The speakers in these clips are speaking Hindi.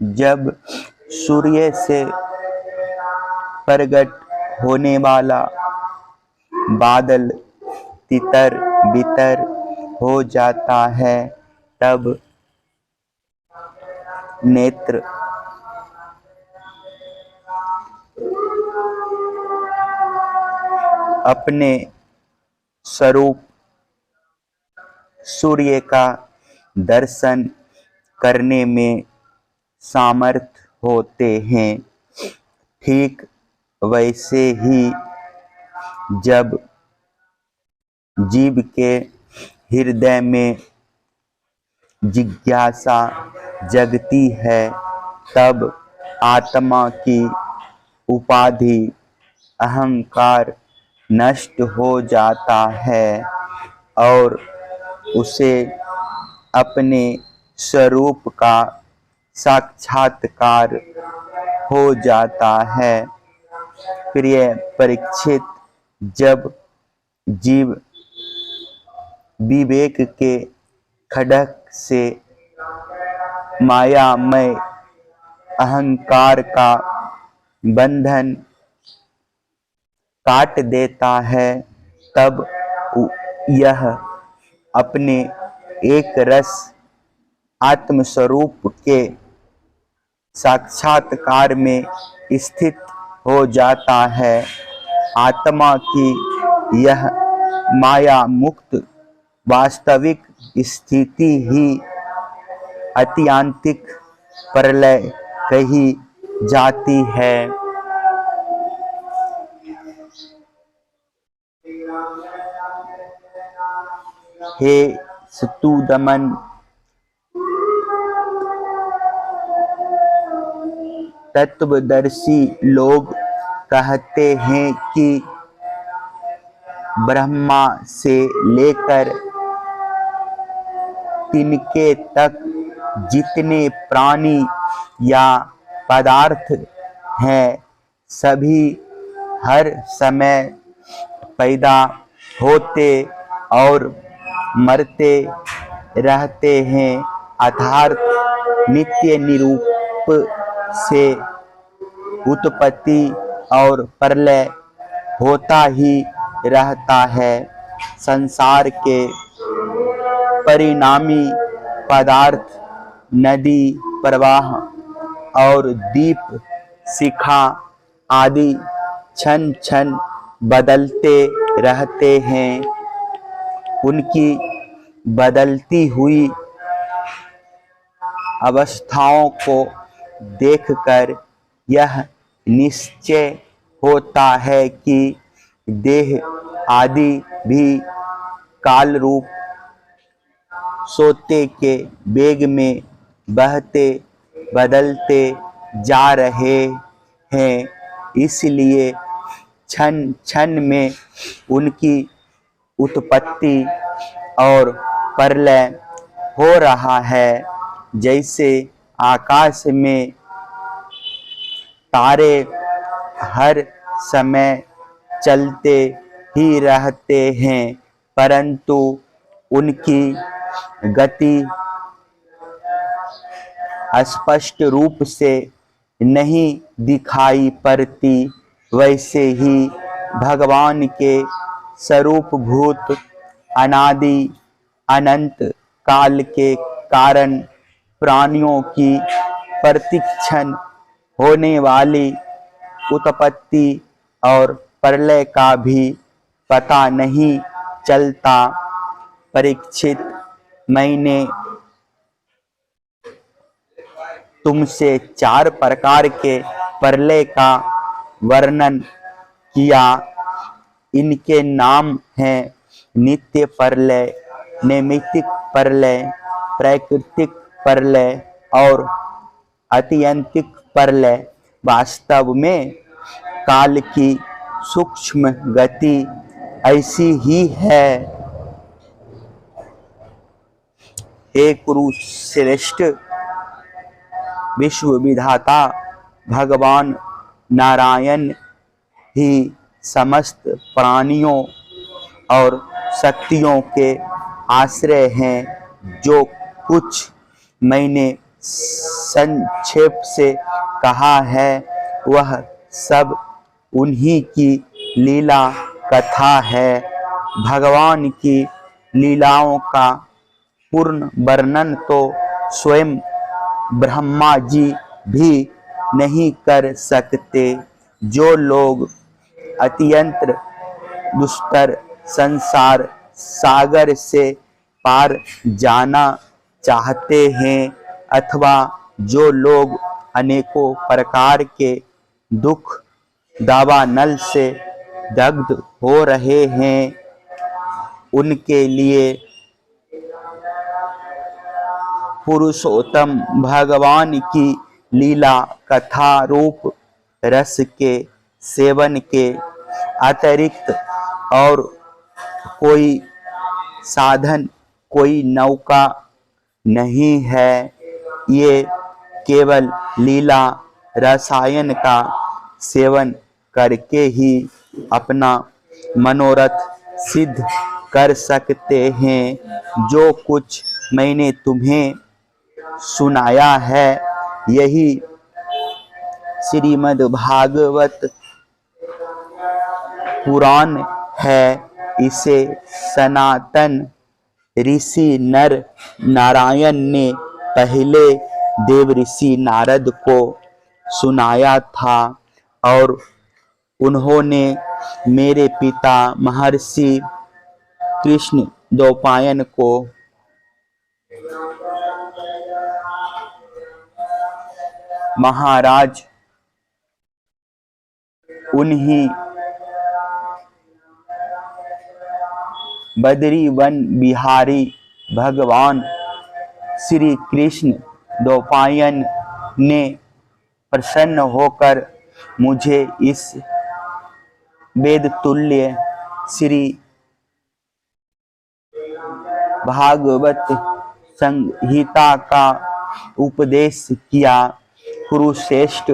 जब सूर्य से प्रकट होने वाला बादल तितर बितर हो जाता है, तब नेत्र अपने स्वरूप सूर्य का दर्शन करने में समर्थ होते हैं। ठीक वैसे ही जब जीव के हृदय में जिज्ञासा जगती है, तब आत्मा की उपाधि अहंकार नष्ट हो जाता है और उसे अपने स्वरूप का साक्षात्कार हो जाता है। प्रिय परीक्षित, जब जीव विवेक के खड्ग से मायामय अहंकार का बंधन काट देता है, तब यह अपने एक रस आत्मस्वरूप के साक्षात्कार में स्थित हो जाता है। आत्मा की यह माया मुक्त वास्तविक स्थिति ही आत्यंतिक प्रलय कही जाती है। हे स्तुदमन, तत्वदर्शी लोग कहते हैं कि ब्रह्मा से लेकर तिनके तक जितने प्राणी या पदार्थ हैं, सभी हर समय पैदा होते और मरते रहते हैं, अर्थात नित्य निरूप से उत्पत्ति और प्रलय होता ही रहता है। संसार के परिणामी पदार्थ नदी प्रवाह और दीप शिखा आदि क्षण क्षण बदलते रहते हैं। उनकी बदलती हुई अवस्थाओं को देखकर यह निश्चय होता है कि देह आदि भी काल रूप सोते के वेग में बहते बदलते जा रहे हैं, इसलिए क्षण क्षण में उनकी उत्पत्ति और प्रलय हो रहा है। जैसे आकाश में तारे हर समय चलते ही रहते हैं, परंतु उनकी गति स्पष्ट रूप से नहीं दिखाई पड़ती, वैसे ही भगवान के स्वरूपभूत अनादि अनंत काल के कारण प्राणियों की प्रतिक्षण होने वाली उत्पत्ति और प्रलय का भी पता नहीं चलता। परीक्षित, मैंने तुमसे 4 प्रकार के प्रलय का वर्णन किया। इनके नाम हैं नित्य प्रलय, नैमित्तिक प्रलय, प्राकृतिक प्रलय और आत्यंतिक प्रलय। वास्तव में काल की सूक्ष्म गति ऐसी ही है। हे कुरुश्रेष्ठ, विश्व विधाता भगवान नारायण ही समस्त प्राणियों और शक्तियों के आश्रय हैं। जो कुछ मैंने संक्षेप से कहा है वह सब उन्हीं की लीला कथा है। भगवान की लीलाओं का पूर्ण वर्णन तो स्वयं ब्रह्मा जी भी नहीं कर सकते। जो लोग अत्यंत दुस्तर संसार सागर से पार जाना चाहते हैं, अथवा जो लोग अनेकों प्रकार के दुख दावानल से दग्ध हो रहे हैं, उनके लिए पुरुषोत्तम भगवान की लीला कथा रूप रस के सेवन के अतिरिक्त और कोई साधन, कोई नौका नहीं है। ये केवल लीला रसायन का सेवन करके ही अपना मनोरथ सिद्ध कर सकते हैं। जो कुछ मैंने तुम्हें सुनाया है यही श्रीमद् भागवत पुराण है। इसे सनातन ऋषि नर नारायण ने पहले देव ऋषि नारद को सुनाया था और उन्होंने मेरे पिता महर्षि कृष्ण द्वैपायन को महाराज उन्हीं बद्री वन बिहारी भगवान श्री कृष्ण द्वैपायन ने प्रसन्न होकर मुझे इस वेद तुल्य श्री भागवत संहिता का उपदेश किया। कुरुश्रेष्ठ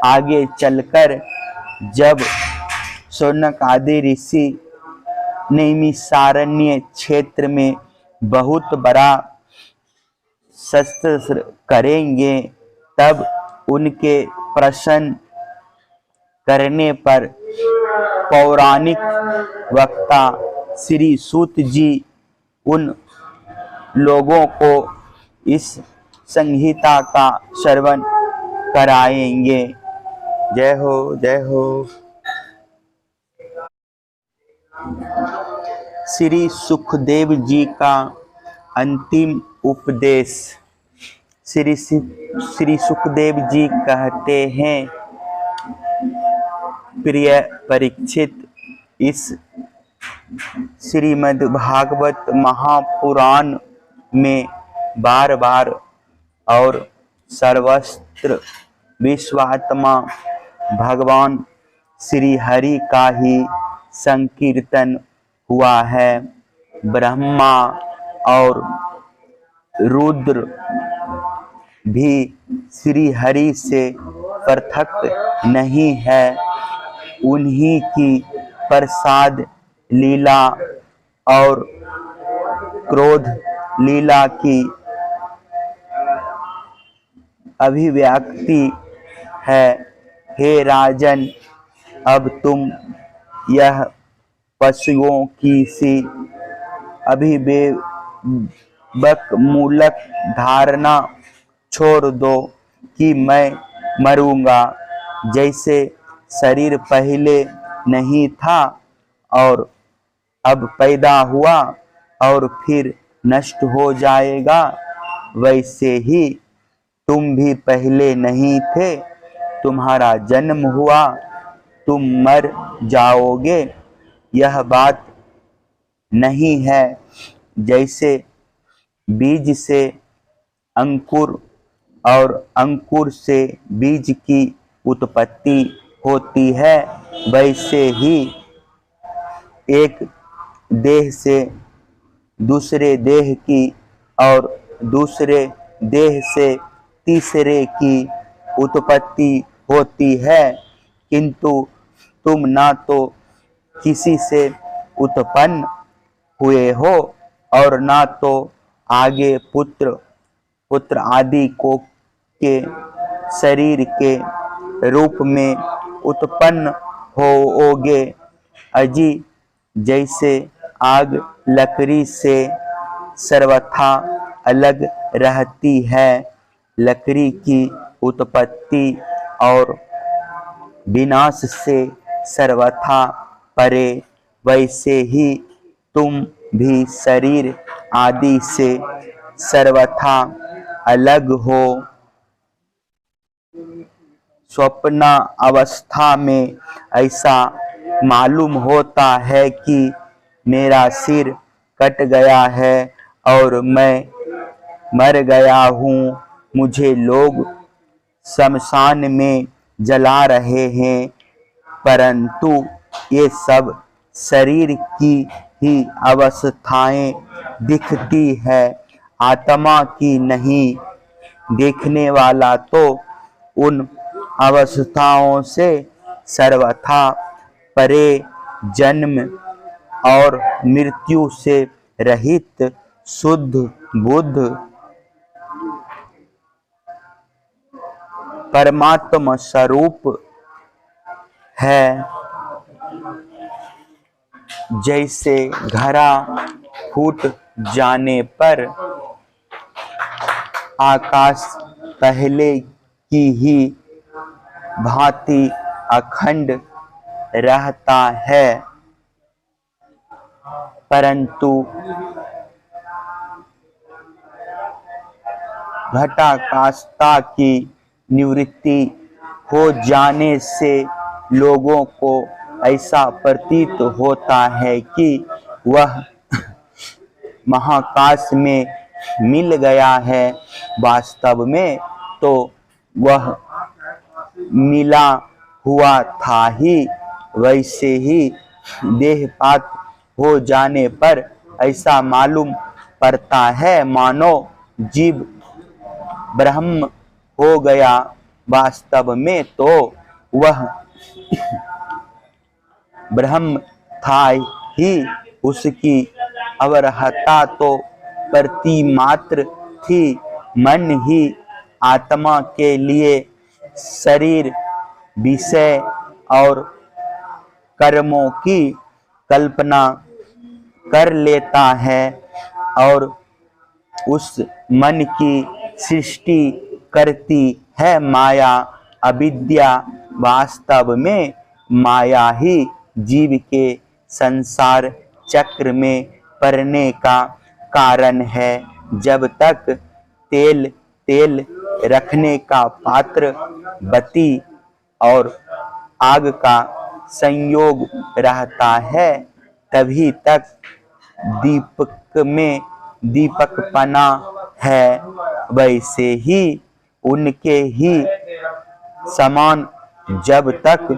आगे चलकर जब शौनक आदि ऋषि नैमिषारण्य क्षेत्र में बहुत बड़ा शस्त्र करेंगे, तब उनके प्रश्न करने पर पौराणिक वक्ता श्री सूत जी उन लोगों को इस संहिता का श्रवण कराएंगे। जय हो, जय हो। श्री सुखदेव जी का अंतिम उपदेश। श्री सुखदेव जी कहते हैं, प्रिय परीक्षित, इस श्रीमद् भागवत महापुराण में बार बार और सर्वत्र विश्वात्मा भगवान श्री हरि का ही संकीर्तन हुआ है। ब्रह्मा और रुद्र भी श्री हरि से पृथक नहीं है। उन्हीं की प्रसाद लीला और क्रोध लीला की अभिव्यक्ति है। हे राजन, अब तुम यह पशुओं की सी अभिवेक मूलक धारणा छोड़ दो कि मैं मरूंगा। जैसे शरीर पहले नहीं था और अब पैदा हुआ और फिर नष्ट हो जाएगा, वैसे ही तुम भी पहले नहीं थे, तुम्हारा जन्म हुआ, तुम मर जाओगे। यह बात नहीं है। जैसे बीज से अंकुर और अंकुर से बीज की उत्पत्ति होती है, वैसे ही एक देह से दूसरे देह की और दूसरे देह से तीसरे की उत्पत्ति होती है। किंतु तुम ना तो किसी से उत्पन्न हुए हो और ना तो आगे पुत्र आदि को के शरीर के रूप में उत्पन्न होओगे। अजी जैसे आग लकड़ी से सर्वथा अलग रहती है, लकड़ी की उत्पत्ति और विनाश से सर्वथा परे, वैसे ही तुम भी शरीर आदि से सर्वथा अलग हो। स्वप्न अवस्था में ऐसा मालूम होता है कि मेरा सिर कट गया है और मैं मर गया हूँ, मुझे लोग शमशान में जला रहे हैं, परंतु ये सब शरीर की ही अवस्थाएं दिखती है, आत्मा की नहीं। देखने वाला तो उन अवस्थाओं से सर्वथा परे, जन्म और मृत्यु से रहित शुद्ध बुद्ध परमात्मा स्वरूप है। जैसे घड़ा फूट जाने पर आकाश पहले की ही भांति अखंड रहता है, परंतु घटाकाशता की निवृत्ति हो जाने से लोगों को ऐसा प्रतीत होता है कि वह महाकाश में मिल गया है। वास्तव में तो वह मिला हुआ था ही। वैसे ही देहपात हो जाने पर ऐसा मालूम पड़ता है मानो जीव ब्रह्म हो गया। वास्तव में तो वह ब्रह्म था ही, उसकी अवरहता तो प्रतिमात्र थी। मन ही आत्मा के लिए शरीर, विषय और कर्मों की कल्पना कर लेता है और उस मन की सृष्टि करती है माया, अविद्या। वास्तव में माया ही जीव के संसार चक्र में पड़ने का कारण है। जब तक तेल तेल रखने का पात्र, बत्ती और आग का संयोग रहता है, तभी तक दीपक में दीपकपना है। वैसे ही उनके ही समान जब तक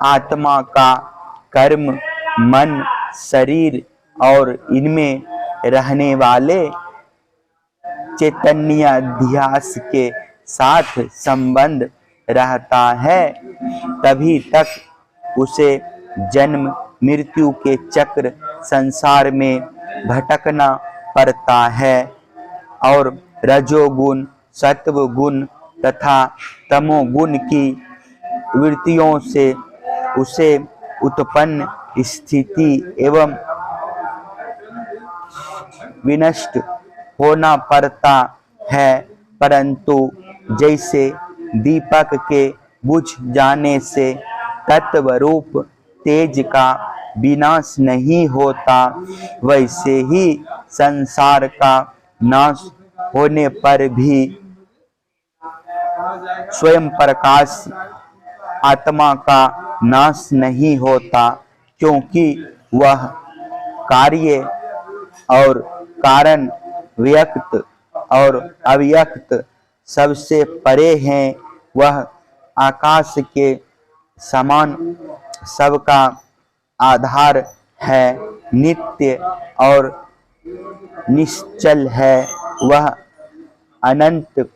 आत्मा का कर्म, मन, शरीर और इनमें रहने वाले चैतन्याध्यास के साथ संबंध रहता है, तभी तक उसे जन्म मृत्यु के चक्र संसार में भटकना पड़ता है और रजोगुण, सत्वगुण तथा तमोगुण की वृत्तियों से उसे उत्पन्न स्थिति एवं विनष्ट होना पड़ता है। परंतु जैसे दीपक के बुझ जाने से तत्व रूप तेज का विनाश नहीं होता, वैसे ही संसार का नाश होने पर भी स्वयं प्रकाश आत्मा का नाश नहीं होता, क्योंकि वह कार्य और कारण, व्यक्त और अव्यक्त सबसे परे हैं। वह आकाश के समान सबका आधार है, नित्य और निश्चल है। वह अनंत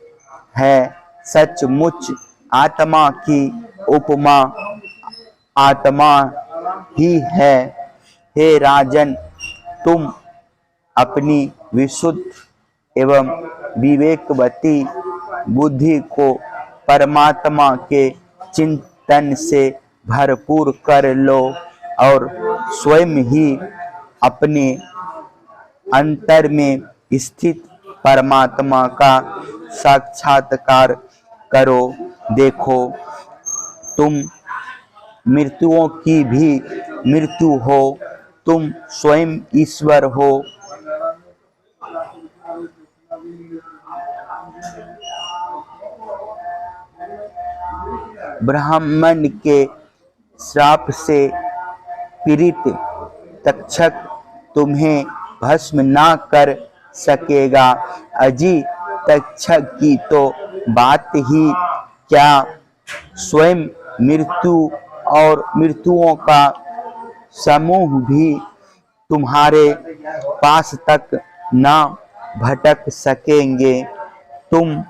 है। सचमुच आत्मा की उपमा आत्मा ही है। हे राजन, तुम अपनी विशुद्ध एवं विवेकवती बुद्धि को परमात्मा के चिंतन से भरपूर कर लो और स्वयं ही अपने अंतर में स्थित परमात्मा का साक्षात्कार करो। देखो, तुम मृत्युओं की भी मृत्यु हो, तुम स्वयं ईश्वर हो। ब्राह्मण के श्राप से पीड़ित तक्षक तुम्हें भस्म ना कर सकेगा। अजी तक्षक की तो बात ही क्या, स्वयं मृत्यु और मृत्युओं का समूह भी तुम्हारे पास तक ना भटक सकेंगे। तुम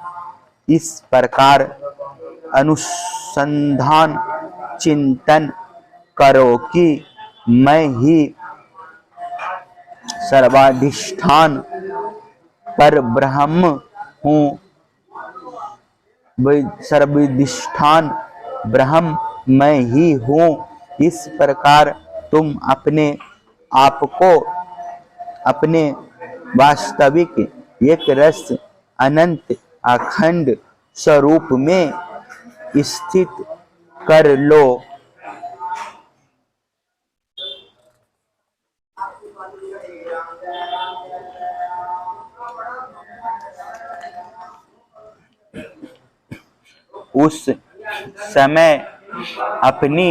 इस प्रकार अनुसंधान चिंतन करो कि मैं ही सर्वाधिष्ठान पर ब्रह्म हूँ, सर्वाधिष्ठान ब्रह्म मैं ही हूँ। इस प्रकार तुम अपने आप को अपने वास्तविक एक रस अनंत अखंड स्वरूप में स्थित कर लो। उस समय अपनी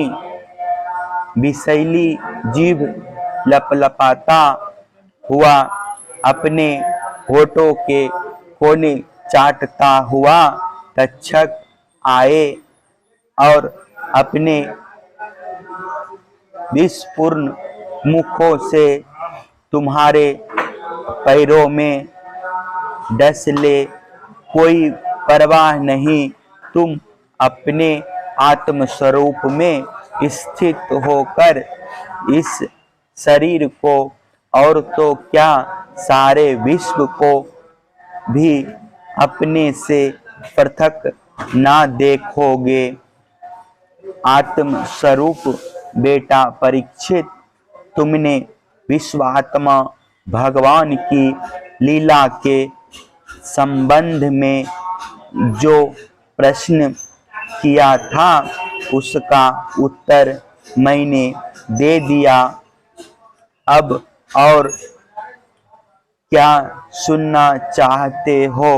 विषैली जीभ लपलपाता हुआ अपने होठों के कोने चाटता हुआ तक्षक आए और अपने विषपूर्ण मुखों से तुम्हारे पैरों में डसले। कोई परवाह नहीं, तुम अपने आत्म स्वरूप में स्थित होकर इस शरीर को और तो क्या सारे विश्व को भी अपने से पृथक ना देखोगे। आत्म स्वरूप बेटा परीक्षित, तुमने विश्वात्मा भगवान की लीला के संबंध में जो प्रश्न किया था उसका उत्तर मैंने दे दिया। अब और क्या सुनना चाहते हो?